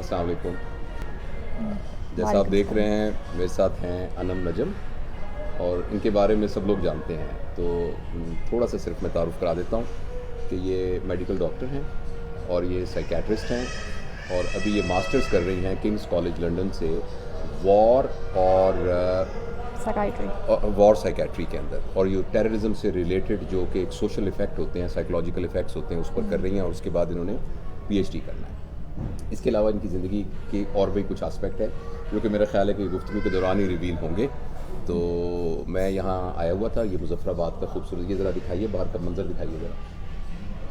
अस्सलाम वालेकुम। जैसा आप देख रहे हैं मेरे साथ हैं अनम नजम और इनके बारे में सब लोग जानते हैं, तो थोड़ा सा सिर्फ मैं तारुफ़ करा देता हूँ कि ये मेडिकल डॉक्टर हैं और ये साइकेट्रिस्ट हैं और अभी ये मास्टर्स कर रही हैं किंग्स कॉलेज लंदन से वॉर और साइकेट्री के अंदर, और ये टेररिज्म से रिलेटेड जो कि एक सोशल इफ़ेक्ट होते हैं, साइकोलॉजिकल इफ़ेक्ट्स होते हैं, उस पर कर रही हैं और उसके बाद इन्होंने पीएचडी करना है। इसके अलावा इनकी ज़िंदगी के और भी कुछ आस्पेक्ट है जो कि मेरा ख्याल है कि गुफ्तगू के दौरान ही रिवील होंगे। तो मैं यहाँ आया हुआ था, ये मुज़फ़्फ़राबाद का खूबसूरत, ये ज़रा दिखाइए बाहर का मंज़र दिखाइए ज़रा,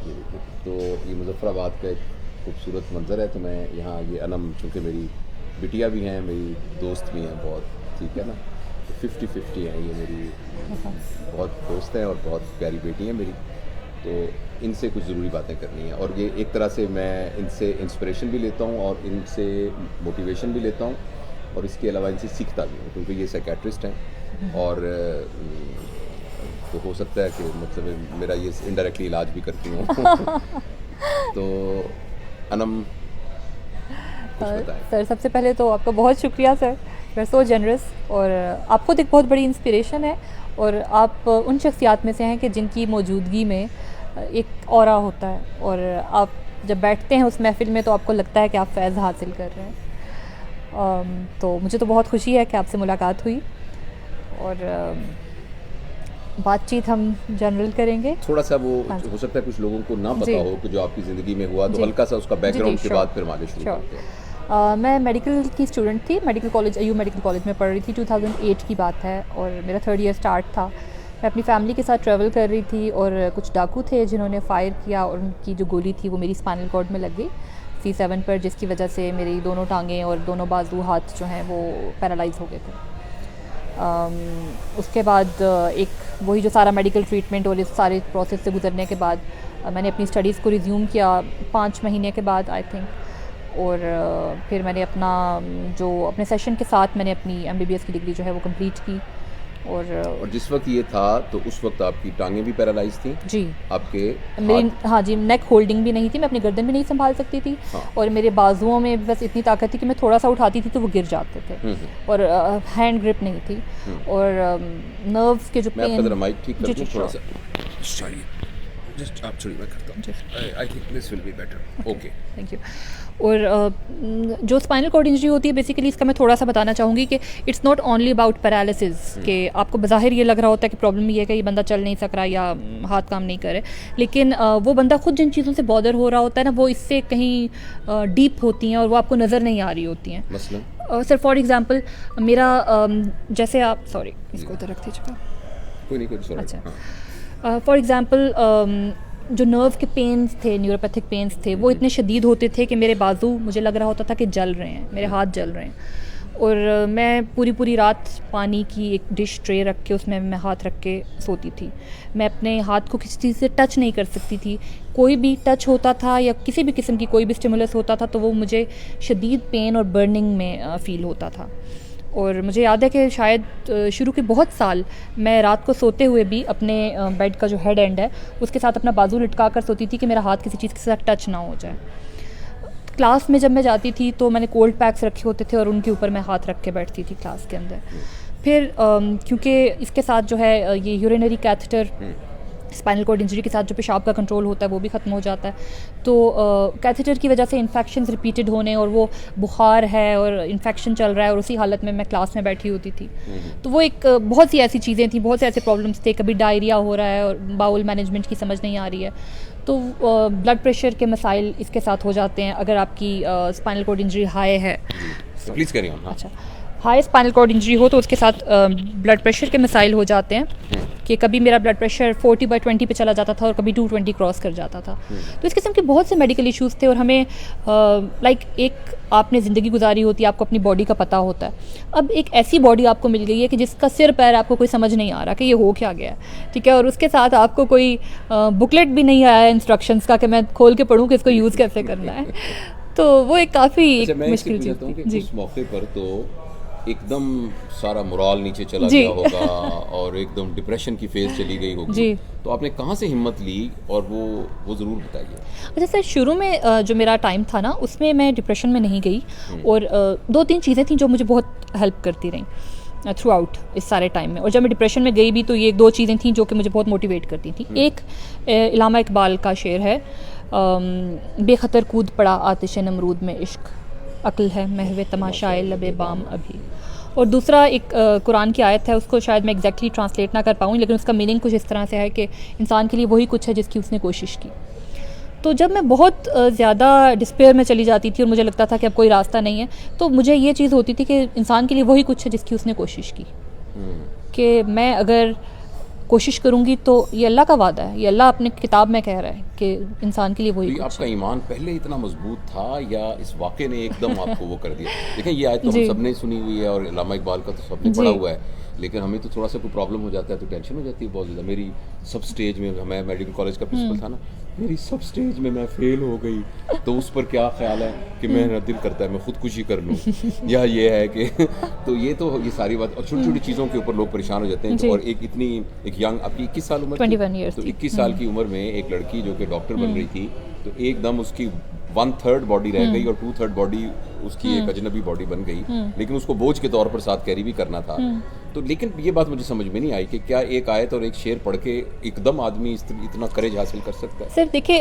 ये देखिए। तो ये मुज़फ़्फ़राबाद का एक खूबसूरत मंज़र है। तो मैं यहाँ, ये अनम चूँकि मेरी बिटिया भी हैं, मेरी दोस्त भी हैं बहुत, ठीक है ना, तो 50-50 हैं, ये मेरी बहुत दोस्त हैं और बहुत प्यारी बेटी हैं मेरी। तो इनसे कुछ ज़रूरी बातें करनी हैं और ये एक तरह से मैं इनसे इंस्पिरेशन भी लेता हूँ और इनसे मोटिवेशन भी लेता हूँ और इसके अलावा इनसे सीखता भी हूँ, क्योंकि ये साइकेट्रिस्ट हैं और तो हो सकता है कि मतलब मेरा ये इनडायरेक्टली इलाज भी करती हूँ। तो अनम कुछ बताएं। सर, सबसे पहले तो आपका बहुत शुक्रिया sir, you are so generous, और आप खुद एक बहुत बड़ी इंस्पिरेशन है और आप उन शख्सियात में से हैं कि जिनकी मौजूदगी में एक ऑरा होता है और आप जब बैठते हैं उस महफ़िल में तो आपको लगता है कि आप फैज़ हासिल कर रहे हैं। तो मुझे तो बहुत खुशी है कि आपसे मुलाकात हुई और बातचीत हम जनरल करेंगे। थोड़ा सा वो हो सकता है कुछ लोगों को ना पता हो कि जो आपकी ज़िंदगी में हुआ, तो हल्का सा उसका बैकग्राउंड के बाद फिर हम आगे शुरू करते हैं। मैं मेडिकल की स्टूडेंट थी, medical college AU medical college में पढ़ रही थी। 2008 की बात है और मेरा 3rd ईयर स्टार्ट था। मैं अपनी फ़ैमिली के साथ ट्रैवल कर रही थी और कुछ डाकू थे जिन्होंने फ़ायर किया और उनकी जो गोली थी वो मेरी स्पाइनल कॉर्ड में लग गई C7 पर, जिसकी वजह से मेरी दोनों टांगें और दोनों बाजू हाथ जो हैं वो पैरालाइज़ हो गए थे। उसके बाद एक वही जो सारा मेडिकल ट्रीटमेंट और इस सारे प्रोसेस से गुजरने के बाद मैंने अपनी स्टडीज़ को रिज्यूम किया 5 महीने के बाद आई थिंक, और फिर मैंने अपना जो अपने सेशन के साथ मैंने अपनी MBBS की डिग्री जो है वो कंप्लीट की। और जिस वक्त ये था तो उस वक्त आपकी टांगें भी पैरालाइज थी? जी, आपके मेरी, हाँ जी, नेक होल्डिंग भी नहीं थी, मैं अपनी गर्दन भी नहीं संभाल सकती थी। हाँ। और मेरे बाजुओं में बस इतनी ताकत थी कि मैं थोड़ा सा उठाती थी तो वो गिर जाते थे और हैंड ग्रिप नहीं थी और नर्व्स के जो मैं आपका पेन। जरा माइक ठीक कर जी, दूं जी, थोड़ा सा, सॉरी, जस्ट आप सॉरी मैं करता हूं, I think this will be better. Okay, thank you. और जो स्पाइनल कॉर्ड इंजरी होती है बेसिकली, इसका मैं थोड़ा सा बताना चाहूँगी कि it's not only about paralysis, कि आपको बज़ाहिर ये लग रहा होता है कि प्रॉब्लम ये है कि ये बंदा चल नहीं सक रहा या हाथ काम नहीं करे, लेकिन वो बंदा खुद जिन चीज़ों से बॉदर हो रहा होता है ना, वो इससे कहीं डीप होती हैं और वो आपको नज़र नहीं आ रही होती हैं। मसलन सर फॉर एग्ज़ाम्पल मेरा जैसे आप, सॉरी इसको इधर रख दीजिएगा, कोई नहीं, कोई अच्छा, हाँ। फॉर एग्ज़ाम्पल जो नर्व के पेन्स थे, न्यूरोपैथिक पेन्स थे, वो इतने शदीद होते थे कि मेरे बाजू मुझे लग रहा होता था कि जल रहे हैं, मेरे हाथ जल रहे हैं। और मैं पूरी रात पानी की एक डिश ट्रे रख के उसमें मैं हाथ रख के सोती थी। मैं अपने हाथ को किसी चीज़ से टच नहीं कर सकती थी। कोई भी टच होता था या किसी भी किस्म की कोई भी स्टिमुलस होता था तो वो मुझे शदीद पेन और बर्निंग में फ़ील होता था। और मुझे याद है कि शायद शुरू के बहुत साल मैं रात को सोते हुए भी अपने बेड का जो हेड एंड है उसके साथ अपना बाजू लटका कर सोती थी कि मेरा हाथ किसी चीज़ के साथ टच ना हो जाए। क्लास में जब मैं जाती थी तो मैंने कोल्ड पैक्स रखे होते थे और उनके ऊपर मैं हाथ रख के बैठती थी क्लास के अंदर। फिर क्योंकि इसके साथ जो है ये urinary catheter, spinal cord injury के साथ जो पेशाब का कंट्रोल होता है वो भी ख़त्म हो जाता है, तो कैथेटर की वजह से इन्फेक्शंस रिपीटेड होने और वो बुखार है और इन्फेक्शन चल रहा है और उसी हालत में मैं क्लास में बैठी होती थी। तो वो एक बहुत सी ऐसी चीज़ें थी, बहुत से ऐसे प्रॉब्लम्स थे, कभी डायरिया हो रहा है और बाउल मैनेजमेंट की समझ नहीं आ रही है, तो ब्लड प्रेशर के मसाइल इसके साथ हो जाते हैं अगर आपकी स्पाइनल कॉर्ड इंजरी हाई है। Please carry on. अच्छा, हाई स्पाइनल कॉर्ड इंजरी हो तो उसके साथ ब्लड प्रेशर के मसाइल हो जाते हैं कि कभी मेरा ब्लड प्रेशर 40/20 पे चला जाता था और कभी 220 क्रॉस कर जाता था। तो इस किस्म के बहुत से मेडिकल इश्यूज़ थे और हमें लाइक एक आपने ज़िंदगी गुजारी होती है, आपको अपनी बॉडी का पता होता है। अब एक ऐसी बॉडी आपको मिल गई है कि जिसका सिर पैर आपको कोई समझ नहीं आ रहा कि ये हो क्या गया है, ठीक है, और उसके साथ आपको कोई बुकलेट भी नहीं आया इंस्ट्रक्शंस का कि मैं खोल के पढ़ूँ कि इसको यूज़ कैसे करना है। तो वो एक काफ़ी मुश्किल चीज़ थी। जी, उस मौके पर तो एकदम सारा मोराल नीचे चला जी। गया होगा और एकदम डिप्रेशन की फेज चली गई होगी, जी। तो आपने कहाँ से हिम्मत ली और वो ज़रूर बताइए। अच्छा सर, शुरू में जो मेरा टाइम था ना, उसमें मैं डिप्रेशन में नहीं गई, और 2-3 चीज़ें थी जो मुझे बहुत हेल्प करती रहीं थ्रू आउट इस सारे टाइम में। और जब मैं डिप्रेशन में गई भी तो ये 2 चीज़ें थी जो कि मुझे बहुत मोटिवेट करती थी। एक इलामा इकबाल का शेर है, बेखतर कूद पड़ा आतिश नमरूद में इश्क, अक्ल है महवे तमाशाए लबे बाम अभी। और दूसरा एक कुरान की आयत है, उसको शायद मैं एग्जैक्टली ट्रांसलेट ना कर पाऊँ, लेकिन उसका मीनिंग कुछ इस तरह से है कि इंसान के लिए वही कुछ है जिसकी उसने कोशिश की। तो जब मैं बहुत ज़्यादा डिस्पेयर में चली जाती थी और मुझे लगता था कि अब कोई रास्ता नहीं है, तो मुझे ये चीज़ होती थी कि इंसान के लिए वही कुछ है जिसकी उसने कोशिश की, कि मैं अगर कोशिश करूँगी तो ये अल्लाह का वादा है, ये अल्लाह अपने किताब में कह रहा है कि इंसान के लिए वही तो ये कुछ आपका है। ईमान पहले इतना मजबूत था या इस वाक़े ने एकदम आपको वो कर दिया? देखें, ये आयत तो हम जी। सबने सुनी हुई है और इलामा इकबाल का तो सबने जी। पढ़ा हुआ है, लेकिन हमें तो थोड़ा सा कोई प्रॉब्लम हो जाता है तो टेंशन हो जाती है बहुत ज़्यादा। मेरी सब स्टेज में, मैं मेडिकल कॉलेज का प्रिंसिपल था ना, मेरी सब स्टेज में मैं फेल हो गई, तो उस पर क्या ख्याल है कि मेरा दिल करता है मैं खुदकुशी कर लूँ या ये है कि तो ये सारी बात, और छोटी छोटी चीज़ों के ऊपर लोग परेशान हो जाते हैं। जी। और एक यंग, आपकी 21 साल उम्र थी? 21 years तो थी। 21 साल की उम्र में एक लड़की जो कि डॉक्टर बन रही थी, तो एकदम उसकी 1/3 बॉडी रह गई और 2/3 बॉडी उसकी एक अजनबी बॉडी बन गई, लेकिन उसको बोझ के तौर पर साथ कैरी भी करना था। तो लेकिन ये बात मुझे समझ में नहीं आई कि क्या एक आयत और एक शेर पढ़ के एकदम आदमी इतना करेज हासिल कर सकता है? सिर्फ देखिए,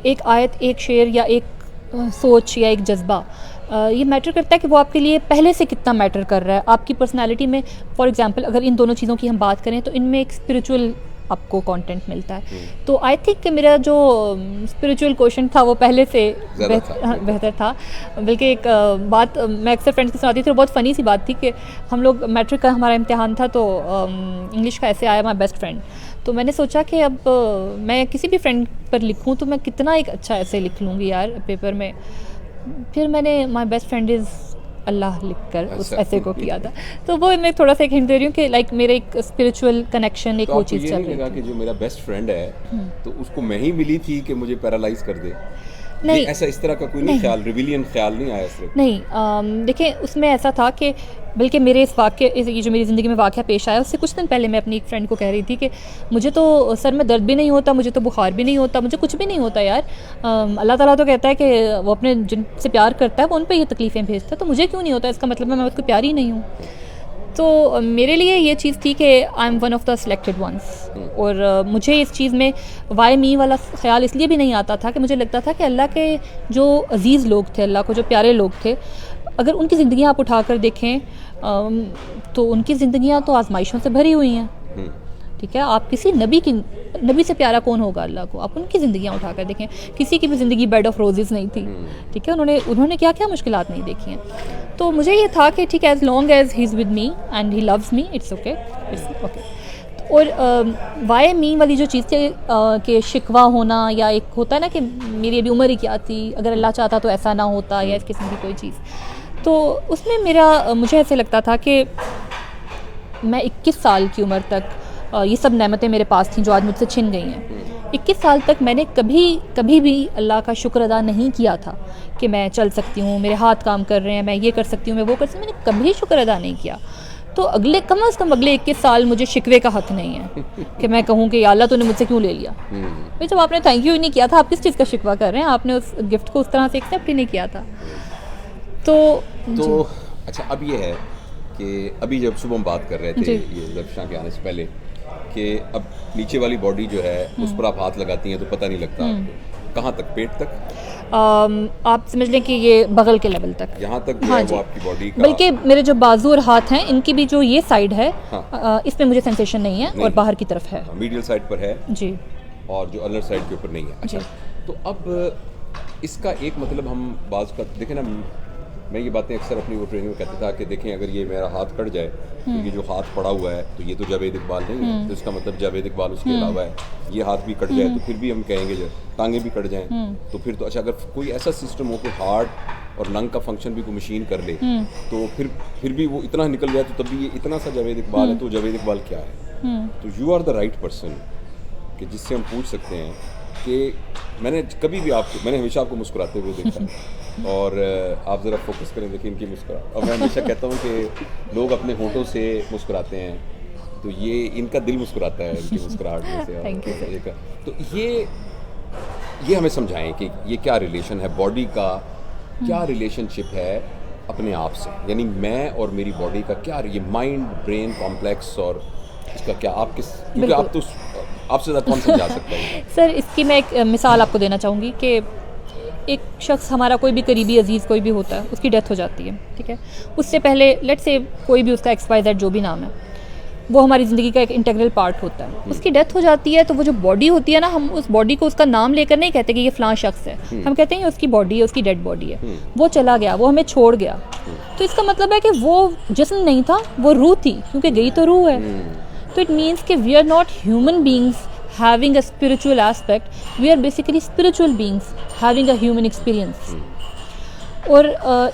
एक आयत, एक शेर या एक सोच या एक जज्बा, ये मैटर करता है कि वो आपके लिए पहले से कितना मैटर कर रहा है आपकी पर्सनालिटी में। फॉर एग्जांपल, अगर इन दोनों चीज़ों की हम बात करें तो इनमें एक स्पिरिचुअल आपको कंटेंट मिलता है। तो आई थिंक कि मेरा जो स्पिरिचुअल क्वेश्चन था वो पहले से ज़्यादा था। बेहतर था। बल्कि एक बात मैं अक्सर फ्रेंड्स के साथ आती थी और बहुत फ़नी सी बात थी कि हम लोग मैट्रिक का हमारा इम्तिहान था, तो इंग्लिश का ऐसे आया माई बेस्ट फ्रेंड। तो मैंने सोचा कि अब मैं किसी भी फ्रेंड पर लिखूं तो मैं कितना एक अच्छा ऐसे लिख लूँगी यार पेपर में। फिर मैंने माई बेस्ट फ्रेंड इज़ अल्लाह लिखकर उस अच्छा। ऐसे को किया था। तो वो मैं थोड़ा सा एक हिंट दे रही हूँ कि लाइक मेरे एक स्पिरिचुअल कनेक्शन, एक तो वो आपको चीज़ ये चल नहीं रही लगा थी। कि जो मेरा बेस्ट फ्रेंड है तो उसको मैं ही मिली थी कि मुझे पैरालाइज कर दे? नहीं। ये ऐसा इस तरह का कोई नहीं ख्याल, रिविलियन ख्याल नहीं आया सिर्फ? नहीं, देखिए उसमें ऐसा था कि बल्कि मेरे ये जो मेरी ज़िंदगी में वाक़या पेश आया उससे कुछ दिन पहले मैं अपनी एक फ्रेंड को कह रही थी कि मुझे तो सर में दर्द भी नहीं होता, मुझे तो बुखार भी नहीं होता, मुझे कुछ भी नहीं होता यार। अल्लाह ताला तो कहता है कि वो अपने जिनसे प्यार करता है वो उन पर ये तकलीफ़ें भेजता है, तो मुझे क्यों नहीं होता? इसका मतलब मैं उसको प्यार ही नहीं हूँ। तो मेरे लिए ये चीज़ थी कि I am one of the selected ones. और मुझे इस चीज़ में वाई मी वाला ख्याल इसलिए भी नहीं आता था कि मुझे लगता था कि अल्लाह के जो अजीज़ लोग थे, अल्लाह को जो प्यारे लोग थे, अगर उनकी ज़िंदगियाँ आप उठा कर देखें तो उनकी ज़िंदगियाँ तो आजमाइशों से भरी हुई हैं। ठीक है, आप किसी नबी से प्यारा कौन होगा अल्लाह को? आप उनकी ज़िंदगियाँ उठा कर देखें, किसी की भी ज़िंदगी बेड ऑफ रोजेज़ नहीं थी। ठीक है, उन्होंने क्या क्या मुश्किलात नहीं देखी हैं। तो मुझे ये था कि ठीक है, as long as he is with me and he loves me, it's okay, it's okay. और वाई मी वाली जो चीज़ थी कि शिकवा होना, या एक होता है ना कि मेरी अभी उम्र ही क्या थी, अगर अल्लाह चाहता तो ऐसा ना होता, या इस किस्म की कोई चीज़, तो उसमें मुझे ऐसे लगता था कि मैं 21 साल की उम्र तक ये सब नेमतें मेरे पास थीं जो आज मुझसे छिन गई हैं। 21 साल तक मैंने कभी भी अल्लाह का शुक्र अदा नहीं किया था कि मैं चल सकती हूँ, मेरे हाथ काम कर रहे हैं, मैं ये कर सकती हूँ, मैं वो कर सकती हूँ, मैंने कभी शुक्र अदा नहीं किया। तो कम अज़ कम अगले 21 साल मुझे शिकवे का हक़ नहीं है कि मैं कहूँ कि या अल्लाह तूने मुझसे क्यों ले लिया। भाई जब आपने थैंक यू ही नहीं किया था, आप किस चीज़ का शिकवा कर रहे हैं? आपने उस गिफ्ट को उस तरह से एक्सेप्ट ही नहीं किया था। तो अच्छा, अब ये है कि अभी जब सुबह हम बात कर रहे थे ये ज़रफ़शां के आने से पहले कि अब नीचे वाली बॉडी जो है उस पर आप हाथ लगाती हैं तो पता नहीं लगता आपको, कहाँ तक? पेट तक? आप समझ लें कि ये बगल के लेवल तक, यहाँ तक जो हाँ है जी। वो आपकी बॉडी का, बल्कि मेरे जो बाजू और हाथ हैं इनकी भी जो ये साइड है, हाँ। इसमें मुझे सेंसेशन नहीं है, और बाहर की तरफ है मीडियल साइड पर है जी। और जो अदर साइड के ऊपर नहीं है। अच्छा, तो अब इसका एक मतलब हम बाज़ का देखें ना, मैं ये बातें अक्सर अपनी वो ट्रेनिंग में कहता था कि देखें अगर ये मेरा हाथ कट जाए तो ये जो हाथ पड़ा हुआ है तो ये तो जावेद इकबाल नहीं है, तो इसका मतलब जावेद इकबाल उसके अलावा है। ये हाथ भी कट जाए तो फिर भी हम कहेंगे, जो टांगें भी कट जाएं तो फिर तो अच्छा, अगर कोई ऐसा सिस्टम हो कि हार्ट और लंग का फंक्शन भी कोई मशीन कर ले तो फिर भी वो इतना निकल गया तो तब भी ये इतना सा जावेद इकबाल है, तो जावेद इकबाल क्या है? तो you are the right person कि जिससे हम पूछ सकते हैं कि मैंने हमेशा आपको मुस्कुराते हुए देखा है और आप ज़रा फोकस करें, देखिए इनकी मुस्कुराहट। और मैं हमेशा कहता हूँ कि लोग अपने होंठों से मुस्कुराते हैं, तो ये इनका दिल मुस्कुराता है इनकी मुस्कुराहट में से। Thank you, sir. तो ये हमें समझाएं कि ये क्या रिलेशन है बॉडी का, क्या रिलेशनशिप है अपने आप से, यानी मैं और मेरी बॉडी का क्या, ये माइंड ब्रेन कॉम्प्लेक्स, और इसका क्या आप किस, क्योंकि आप तो आपसे ज़्यादा कौन समझा सकता है। सर इसकी मैं एक मिसाल आपको देना चाहूँगी कि एक शख्स हमारा कोई भी करीबी अजीज़ कोई भी होता है, उसकी डेथ हो जाती है, ठीक है। उससे पहले लेट्स से कोई भी उसका XYZ जो भी नाम है, वो हमारी ज़िंदगी का एक इंटीग्रल पार्ट होता है। उसकी डेथ हो जाती है तो वो जो बॉडी होती है ना, हम उस बॉडी को उसका नाम लेकर नहीं कहते कि ये फ़लाँ शख्स है, हम कहते हैं ये उसकी बॉडी है, उसकी डेड बॉडी है, वो चला गया, वो हमें छोड़ गया। तो इसका मतलब है कि वो जिस्म नहीं था, वो रूह थी, क्योंकि गई तो रूह है। तो इट मीन्स कि we are not human beings having a spiritual aspect, we are basically spiritual beings having a human experience. और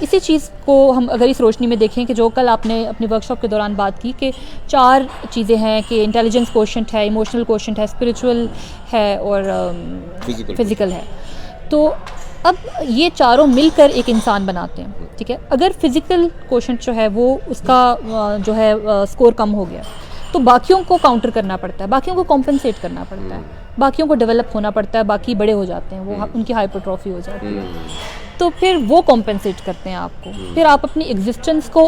इसी चीज़ को हम अगर इस रोशनी में देखें कि जो कल आपने अपनी वर्कशॉप के दौरान बात की कि 4 चीज़ें हैं कि इंटेलिजेंस कोशेंट है, इमोशनल कोशेंट है, स्पिरिचुअल है और फिज़िकल है। तो अब ये चारों मिलकर एक इंसान बनाते हैं, ठीक है। अगर फिज़िकल कोशेंट जो है वो उसका जो है स्कोर कम हो गया, तो बाकियों को काउंटर करना पड़ता है, बाकियों को कॉम्पेंसेट करना पड़ता है, बाकियों को डेवलप होना पड़ता है, बाकी बड़े हो जाते हैं, वो उनकी हाइपरट्रॉफी हो जाती है, तो फिर वो कॉम्पेंसेट करते हैं आपको, फिर आप अपनी एग्जिस्टेंस को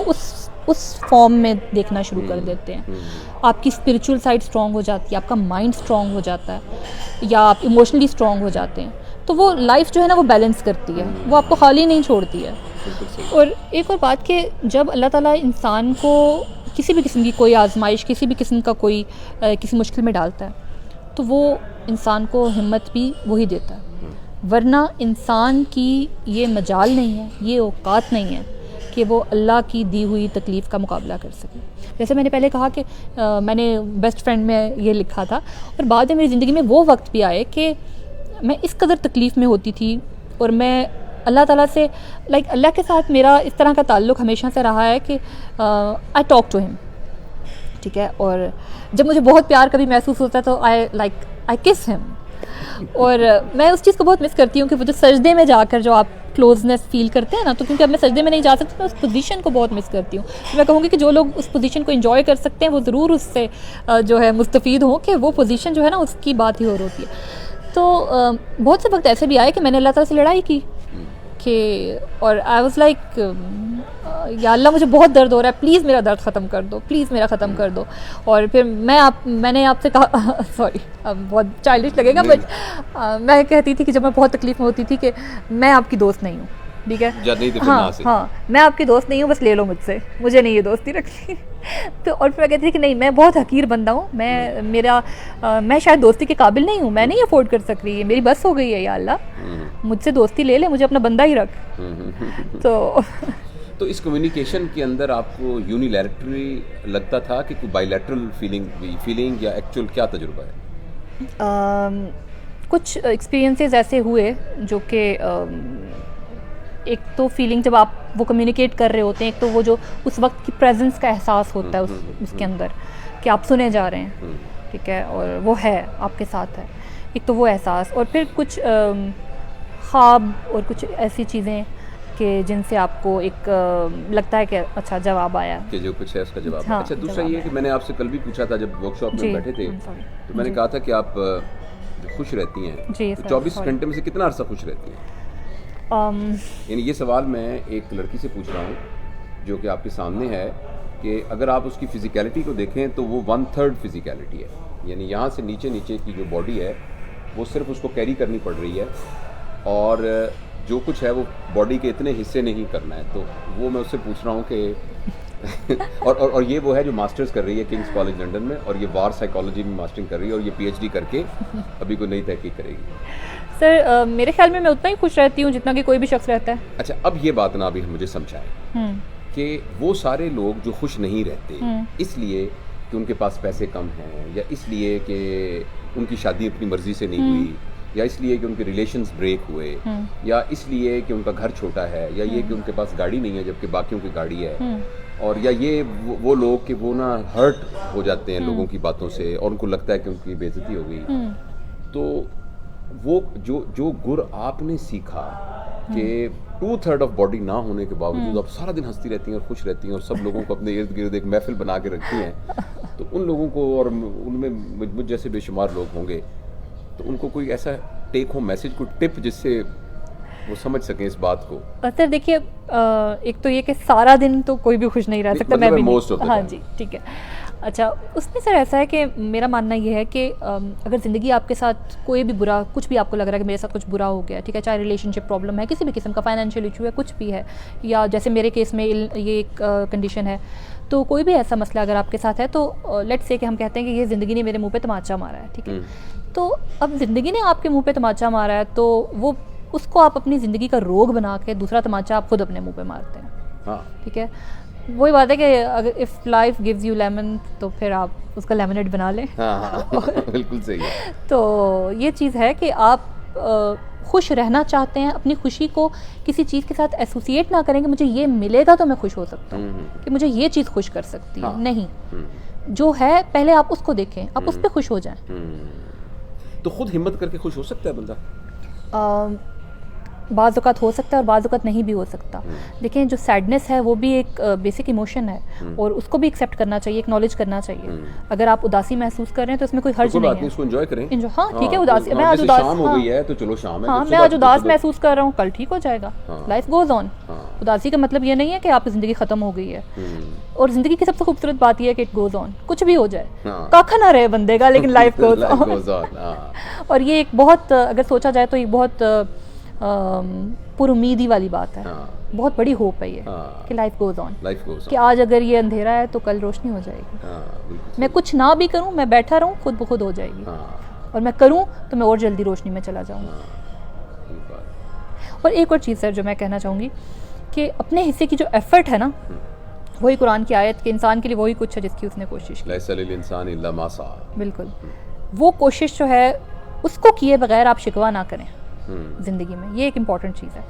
उस फॉर्म में देखना शुरू कर देते हैं। आपकी स्पिरिचुअल साइड स्ट्रॉन्ग हो जाती है, आपका माइंड स्ट्रॉन्ग हो जाता है, या आप इमोशनली स्ट्रॉन्ग हो जाते हैं, तो वो लाइफ जो है ना वो बैलेंस करती है, वो आपको खाली नहीं छोड़ती है। और एक और बात कि जब अल्लाह ताला इंसान को किसी भी किस्म की कोई आजमाइश, किसी भी किस्म का कोई किसी मुश्किल में डालता है, तो वो इंसान को हिम्मत भी वही देता है, वरना इंसान की ये मजाल नहीं है, ये औकात नहीं है कि वो अल्लाह की दी हुई तकलीफ़ का मुकाबला कर सके। जैसे मैंने पहले कहा कि मैंने बेस्ट फ्रेंड में ये लिखा था, और बाद में मेरी ज़िंदगी में वो वक्त भी आए कि मैं इस कदर तकलीफ़ में होती थी, और मैं अल्लाह ताला से अल्लाह के साथ मेरा इस तरह का ताल्लुक़ हमेशा से रहा है कि आई टॉक टू हिम, ठीक है। और जब मुझे बहुत प्यार कभी महसूस होता है तो आई किस हिम, और मैं उस चीज़ को बहुत मिस करती हूँ कि वो जो सजदे में जाकर जो आप क्लोजनेस फील करते हैं ना, तो क्योंकि अब मैं सजदे में नहीं जा सकती, मैं उस पोजीशन को बहुत मिस करती हूँ। तो मैं कहूँगी कि जो लोग उस पोजीशन को एंजॉय कर सकते हैं वो ज़रूर उससे जो है मुस्तफ़ीद हों, कि वो पोजीशन जो है ना उसकी बात ही और होती है। तो बहुत से वक्त ऐसे भी आए कि मैंने अल्लाह ताला से लड़ाई की कि, और आई वाज लाइक या अल्लाह मुझे बहुत दर्द हो रहा है, प्लीज़ मेरा दर्द ख़त्म कर दो, प्लीज़ मेरा ख़त्म कर दो। और फिर मैंने आपसे कहा सॉरी अब बहुत चाइल्डिश लगेगा, बट मैं कहती थी कि जब मैं बहुत तकलीफ़ में होती थी कि मैं आपकी दोस्त नहीं हूँ, ठीक है, हाँ मैं आपकी दोस्त नहीं हूँ, बस ले लो मुझसे, मुझे नहीं ये दोस्ती रखनी। तो और फिर मैं कहती थी कि नहीं, मैं बहुत हकीर बंदा हूँ, मैं शायद दोस्ती के काबिल नहीं हूँ, मैं नहीं अफोर्ड कर सक रही है, मेरी बस हो गई है, या अल्लाह मुझसे दोस्ती ले ले, मुझे अपना बंदा ही रख। तो इस कम्युनिकेशन के अंदर आपको यूनिलैटरली लगता था कि कोई बायलैटरल फीलिंग या एक्चुअल क्या तजुर्बा है? कुछ एक्सपीरियंसेस ऐसे हुए जो कि एक तो फीलिंग जब आप वो कम्युनिकेट कर रहे होते हैं, एक तो वो जो उस वक्त की प्रेजेंस का एहसास होता है उसके अंदर कि आप सुने जा रहे हैं, ठीक है, और वो है आपके साथ है, एक तो वो एहसास, और फिर कुछ ख्वाब और कुछ ऐसी चीज़ें कि जिनसे आपको एक लगता है कि अच्छा जवाब आया, कि जो कुछ है उसका जवाब। हाँ, अच्छा, दूसरा ये कि मैंने आपसे कल भी पूछा था जब वर्कशॉप में बैठे थे, तो मैंने कहा था कि आप जो खुश रहती हैं, तो 24 घंटे में से कितना अरसा खुश रहती हैं? यानी ये सवाल मैं एक लड़की से पूछ रहा हूँ जो कि आपके सामने है, कि अगर आप उसकी फ़िज़िकलिटी को देखें तो वो 1/3 फ़िज़िकलिटी है, यानी यहाँ से नीचे की जो बॉडी है वो सिर्फ उसको कैरी करनी पड़ रही है, और जो कुछ है वो बॉडी के इतने हिस्से नहीं करना है। तो वो मैं उससे पूछ रहा हूँ कि और ये वो है जो मास्टर्स कर रही है किंग्स कॉलेज लंदन में, और ये वार साइकोलॉजी में मास्टरिंग कर रही है, और ये PhD करके अभी कोई नई तहकीक करेगी। सर मेरे ख्याल में मैं उतना ही खुश रहती हूँ जितना कि कोई भी शख्स रहता है। अच्छा, अब ये बात ना अभी मुझे समझाएं कि वो सारे लोग जो खुश नहीं रहते इसलिए कि उनके पास पैसे कम हैं, या इसलिए कि उनकी शादी अपनी मर्जी से नहीं हुई, या इसलिए कि उनके रिलेशंस ब्रेक हुए, या इसलिए कि उनका घर छोटा है, या ये कि उनके पास गाड़ी नहीं है जबकि बाकियों की गाड़ी है, और या ये वो लोग कि वो ना हर्ट हो जाते हैं लोगों की बातों से और उनको लगता है कि उनकी बेइज्जती हो गई। तो वो जो गुर आपने सीखा कि 2/3 ऑफ बॉडी ना होने के बावजूद आप सारा दिन हंसती रहती हैं और खुश रहती हैं और सब लोगों को अपने इर्द गिर्द एक महफिल बना के रखती हैं, तो उन लोगों को, और उनमें मुझ जैसे बेशुमार लोग होंगे, तो उनको कोई ऐसा टेक होम मैसेज, कोई टिप जिससे वो समझ सकें इस बात को? सर देखिए, एक तो ये कि सारा दिन तो कोई भी खुश नहीं रह सकता, मैं भी नहीं। हाँ जी, ठीक है। अच्छा, उसमें सर ऐसा है कि मेरा मानना ये है कि अगर ज़िंदगी आपके साथ कोई भी बुरा, कुछ भी आपको लग रहा है कि मेरे साथ कुछ बुरा हो गया, ठीक है, चाहे रिलेशनशिप प्रॉब्लम है, किसी भी किस्म का फाइनेंशियल इशू है, कुछ भी है, या जैसे मेरे केस में ये एक कंडीशन है, तो कोई भी ऐसा मसला अगर आपके साथ है, तो लेट्स से कि हम कहते हैं कि ये ज़िंदगी ने मेरे मुँह पर तमाचा मारा है, ठीक है, तो अब ज़िंदगी ने आपके मुँह पर तमाचा मारा है, तो वो उसको आप अपनी ज़िंदगी का रोग बना के दूसरा तमाचा आप खुद अपने मुंह पे मारते हैं। हाँ, ठीक है, वही बात है कि अगर if life gives you lemon तो फिर आप उसका लेमनेड बना लें। हाँ, बिल्कुल सही है। तो ये चीज़ है कि आप खुश रहना चाहते हैं, अपनी खुशी को किसी चीज़ के साथ एसोसिएट ना करें कि मुझे ये मिलेगा तो मैं खुश हो सकता हूँ, कि मुझे ये चीज़ खुश कर सकती है। नहीं, जो है पहले आप उसको देखें, आप उस पर खुश हो जाएं। तो खुद हिम्मत करके खुश हो सकता है बंदा? बाज़ औक़ात हो सकता है और बाज़ औक़ात नहीं भी हो सकता। देखें, जो सैडनेस है वो भी एक बेसिक इमोशन है और उसको भी एक्सेप्ट करना चाहिए, एक्नॉलेज करना चाहिए। अगर आप उदासी महसूस कर रहे हैं तो इसमें कोई हर्ज नहीं है, उसको एंजॉय करें। हाँ, ठीक है, उदासी, मैं आज उदास, शाम हो गई है तो चलो शाम है, हाँ, मैं आज उदास महसूस कर रहा हूँ, कल ठीक हो जाएगा, लाइफ गोज़ ऑन। उदासी का मतलब ये नहीं है कि आपकी ज़िंदगी ख़त्म हो गई है, और ज़िंदगी की सबसे खूबसूरत बात यह है कि इट गोज़ ऑन, कुछ भी हो जाए, काखा ना रहे बंदे का, लेकिन लाइफ गोज़ ऑन। और ये एक बहुत, अगर सोचा जाए तो एक बहुत पुरुमीदी वाली बात है, बहुत बड़ी होप है ये, कि लाइफ गोज़ ऑन, कि आज अगर ये अंधेरा है तो कल रोशनी हो जाएगी। मैं कुछ ना भी करूं, मैं बैठा रहूं, खुद ब खुद हो जाएगी, और मैं करूं तो मैं और जल्दी रोशनी में चला जाऊंगा। और एक और चीज़ सर जो मैं कहना चाहूँगी कि अपने हिस्से की जो एफर्ट है ना, वही कुरान की आयत के इंसान के लिए वही कुछ है जिसकी उसने कोशिश की। लैसा लिल इंसान इल्ला मा सा। बिल्कुल, वो कोशिश जो है उसको किए बगैर आप शिकवा ना करें ज़िंदगी में। ये एक इम्पॉर्टेंट चीज़ है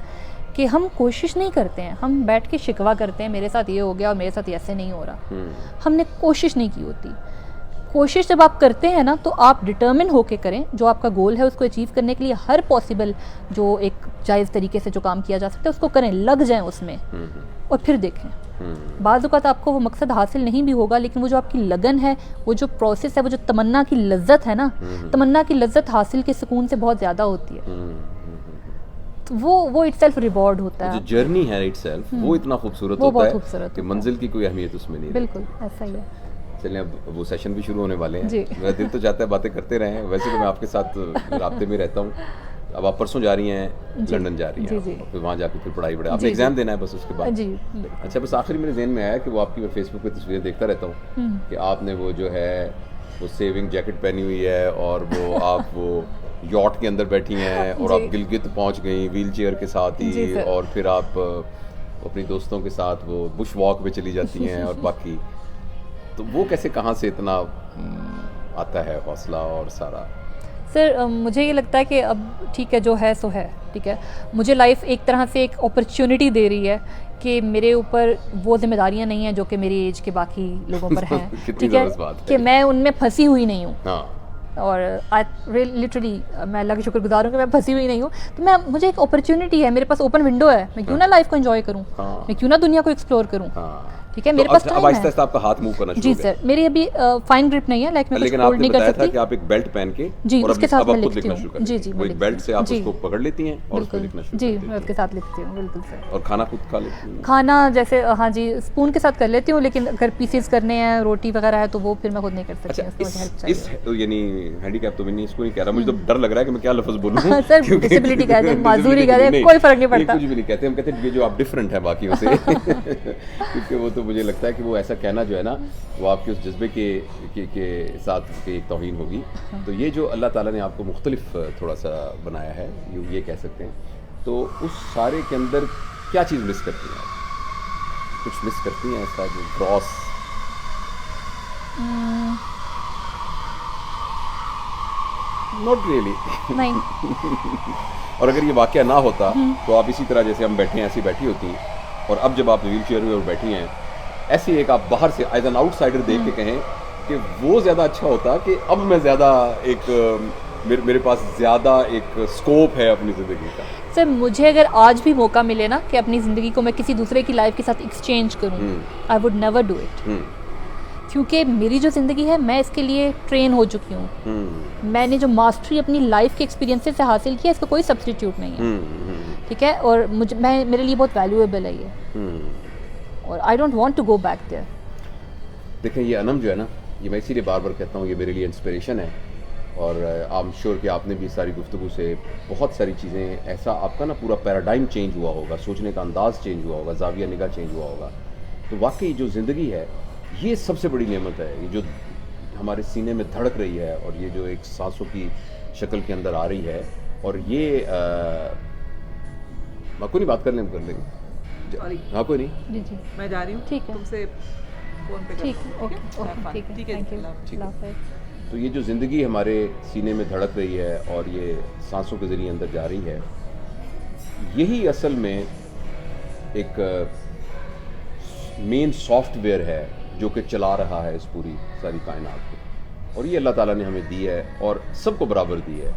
कि हम कोशिश नहीं करते हैं, हम बैठ के शिकवा करते हैं, मेरे साथ ये हो गया और मेरे साथ ऐसे नहीं हो रहा। हमने कोशिश नहीं की होती। कोशिश जब आप करते हैं ना, तो आप डिटर्मिन होके करें, जो आपका गोल है उसको अचीव करने के लिए हर पॉसिबल जो एक जायज़ तरीके से जो काम किया जा सकता है उसको करें, लग जाएं उसमें, और फिर देखें। बाज़ औक़ात आपको वो मकसद हासिल नहीं भी होगा, लेकिन वो जो आपकी लगन है, वो जो प्रोसेस है, वो जो तमन्ना की लज्जत है ना, तमन्ना की लज्जत हासिल के सुकून से बहुत ज़्यादा होती है। तो वो इटसेल्फ रिवॉर्ड होता है। जो जर्नी है इटसेल्फ वो इतना खूबसूरत होता है कि मंजिल की कोई अहमियत उसमें नहीं। बिल्कुल ऐसा ही है। चलिए, अब वो सेशन भी शुरू होने वाले हैं। मेरा दिल तो चाहता है बातें करते रहें, वैसे तो मैं आपके साथ राब्ते में रहता हूँ। अब आप परसों जा रही हैं, लंदन जा रही हैं, फिर वहाँ जाकर फिर पढ़ाई बढ़ा, आपने एग्जाम देना है बस उसके बाद। अच्छा, बस आखिरी मेरे ज़हन में आया कि वो आपकी मैं फेसबुक पे तस्वीरें देखता रहता हूँ कि आपने वो जो है वो सेविंग जैकेट पहनी हुई है और वो आप वो यॉट के अंदर बैठी हैं और आप गिलगित पहुंच गई व्हील चेयर के साथ ही, और फिर आप अपनी दोस्तों के साथ वो बुश वॉक पे चली जाती हैं और बाकी, तो वो कैसे, कहाँ से इतना आता है हौसला और सारा? सर मुझे ये लगता है कि अब ठीक है, जो है सो है, ठीक है। मुझे लाइफ एक तरह से एक अपॉर्चुनिटी दे रही है कि मेरे ऊपर वो जिम्मेदारियां नहीं हैं जो कि मेरी एज के बाकी लोगों पर हैं, ठीक है, कि मैं उनमें फंसी हुई नहीं हूँ। और लिटरली मैं अल्लाह की शुक्रगुजार हूँ कि मैं फंसी हुई नहीं हूँ। तो मुझे एक अपॉर्चुनिटी है, मेरे पास ओपन विंडो है, मैं क्यों ना लाइफ को एंजॉय करूँ, मैं क्यों ना दुनिया को एक्सप्लोर करूँ, ठीक है। मेरे पास टाइम है। आहिस्ता आहिस्ता आपका हाथ मूव करना शुरू जी सर, मेरी अभी फाइन ग्रिप नहीं है, लाइक मैं कुछ होल्ड नहीं कर सकती। था कि आप एक बेल्ट पहन के जी और उसके साथ मैं लिखती लिखती हूँ। जी जी, वो एक बेल्ट से आप उसको पकड़ लेती हैं और उसको लिखना शुरू जी, मैं उसके साथ लिखती हूँ। बिल्कुल सर। और खाना खुद खा लेती हूँ? खाना जैसे हाँ जी, स्पून के साथ कर लेती हूँ, लेकिन अगर पीसेस करने हैं, रोटी वगैरह है, तो वो फिर मैं खुद नहीं कर सकती। इस यानी हैंडीकैप तो मैं नहीं, इसको नहीं कह रहा, मुझे तो डर लग रहा है कि मैं क्या लफ्ज़ बोलूँ। सर डिसेबिलिटी कहते हैं, माजूरी कहते हैं, कोई फर्क नहीं पड़ता। कुछ भी नहीं कहते, हम कहते हैं ये जो आप डिफरेंट है बाकियों से, क्योंकि वो तो मुझे लगता है कि वो ऐसा कहना जो है ना, वो आपके उस जज्बे के साथ की एक तौहीन होगी। तो ये जो अल्लाह ताला ने आपको मुख्तलिफ थोड़ा सा बनाया है, ये कह सकते हैं, तो उस सारे के अंदर क्या चीज़ मिस करती हैं आप? कुछ मिस करती हैं ऐसा जो क्रॉस? नॉट रियली नहीं। और अगर ये वाक़या ना होता तो आप इसी तरह जैसे हम बैठे हैं ऐसी बैठी होती, और अब जब आप व्हील चेयर में बैठी हैं, ऐसी एक आप बाहर से एज एन आउटसाइडर देख के कहें कि वो ज़्यादा अच्छा होता कि अब मैं ज़्यादा एक मेरे पास ज़्यादा एक स्कोप है अपनी ज़िंदगी का। सर मुझे अगर आज भी मौका मिले ना कि अपनी ज़िंदगी को मैं किसी दूसरे की लाइफ के साथ एक्सचेंज करूँ, I would never do it, क्योंकि मेरी जो ज़िंदगी है मैं इसके लिए ट्रेन हो चुकी हूँ। मैंने जो मास्टरी अपनी लाइफ के एक्सपीरियंसेस से हासिल किया, इसका कोई सब्स्टिट्यूट नहीं है, ठीक है। और मेरे लिए बहुत वैल्यूएबल है ये, और I don't want to go back there. देखें, ये अनम जो है ना, ये मैं इसीलिए बार बार कहता हूँ, ये मेरे लिए इंस्पिरेशन है। और आई एम श्योर कि आपने भी सारी गुफ्तगू से बहुत सारी चीज़ें, ऐसा आपका ना पूरा पैराडाइम चेंज हुआ होगा, सोचने का अंदाज़ चेंज हुआ होगा, ज़ाविया निगाह चेंज हुआ होगा। तो वाकई जो ज़िंदगी है ये सबसे बड़ी नेमत है, ये जो हमारे सीने में धड़क रही है और ये जो एक सांसों की शक्ल के अंदर आ रही है। और ये कोई नहीं, बात कर लेंगे। हाँ, कोई नहीं, जी जी मैं जा रही हूँ, ठीक है, तुमसे फोन पे ठीक करती है, हूँ, ओके ठीक है, ठीक है, थैंक यू, ठीक है। अल्लाह हाफ़िज़। तो ये जो ज़िंदगी हमारे सीने में धड़क रही है और ये सांसों के ज़रिए अंदर जा रही है, यही असल में एक मेन सॉफ्टवेयर है जो कि चला रहा है इस पूरी सारी कायनात को। और ये अल्लाह ताला ने हमें दी है और सबको बराबर दी है।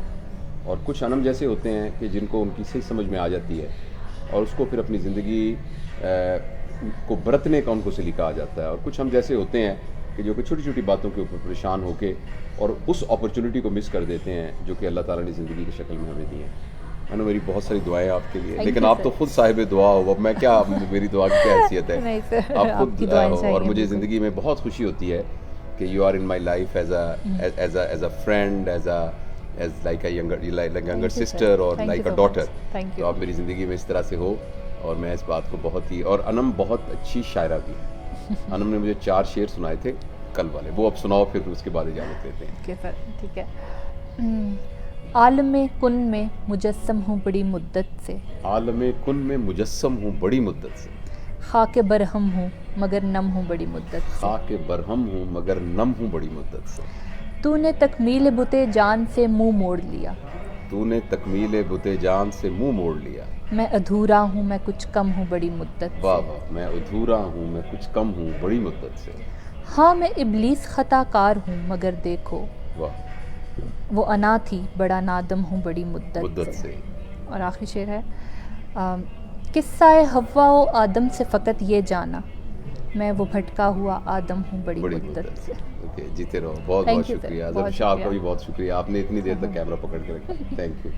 और कुछ अनम जैसे होते हैं कि जिनको उनकी सही समझ में आ जाती है और उसको फिर अपनी ज़िंदगी को बरतने का उनको सलीका आ जाता है। और कुछ हम जैसे होते हैं कि जो कि छोटी छोटी बातों के ऊपर परेशान होके और उस अपॉर्चुनिटी को मिस कर देते हैं जो कि अल्लाह ताला ने ज़िंदगी की शक्ल में हमें दी है। अनु, मेरी बहुत सारी दुआएं आपके लिए, Thank लेकिन you, आप तो sir. खुद साहिब दुआ हो। अब मैं क्या, मेरी दुआ की क्या हैसियत है? नहीं सर, आप खुद आपकी दुआएं हो। और चाहिए मुझे बिल्कुल। ज़िंदगी में बहुत खुशी होती है कि you are in my life as a friend, as like a younger you, sir. Sister और Thank like you a so daughter. much. Thank तो you. आप मेरी ज़िंदगी में इस तरह से हो और मैं इस बात को बहुत ही, और अनम बहुत अच्छी शायरा भी है। अनम ने मुझे 4 शेर सुनाए थे कल वाले, वो अब सुनाओ, फिर उसके बाद इजाज़त देते हैं। ओके सर, ठीक है। आलम कुन में मुजस्सम हूँ बड़ी मुद्दत से, आलम कुन में मुजस्सम हूँ बड़ी मुद्दत से, खाक बरहम हूँ मगर नम हूँ बड़ी मुद्दत से, खाके बरहम हूँ मगर नम हूँ बड़ी मुद्दत से। तूने तकमील बुते जान से मुंह मोड़ लिया, तूने तकमील बुते जान से मुंह मोड़ लिया। मैं अधूरा हूँ मैं कुछ कम हूँ बड़ी मुद्दत वाह से, वाह, मैं अधूरा हूँ मैं कुछ कम हूँ बड़ी मुद्दत से। हाँ मैं इब्लीस खताकार हूँ मगर देखो, वाह, वो अना थी बड़ा नादम हूँ बड़ी मुद्दत मुद्दत से। से। और आखिरी शेर है, किस्सा हव्वा व आदम से फ़कत ये जाना, मैं वो भटका हुआ आदम हूँ बड़ी बड़ी मुद्दत मुद्दत से। से। ओके, जीते रहो। बहुत Thank बहुत you, sir. शुक्रिया। बहुत अज़म शाह, आपका शुक्रिया। भी बहुत शुक्रिया, आपने इतनी देर तक कैमरा पकड़ के रखा। Thank you.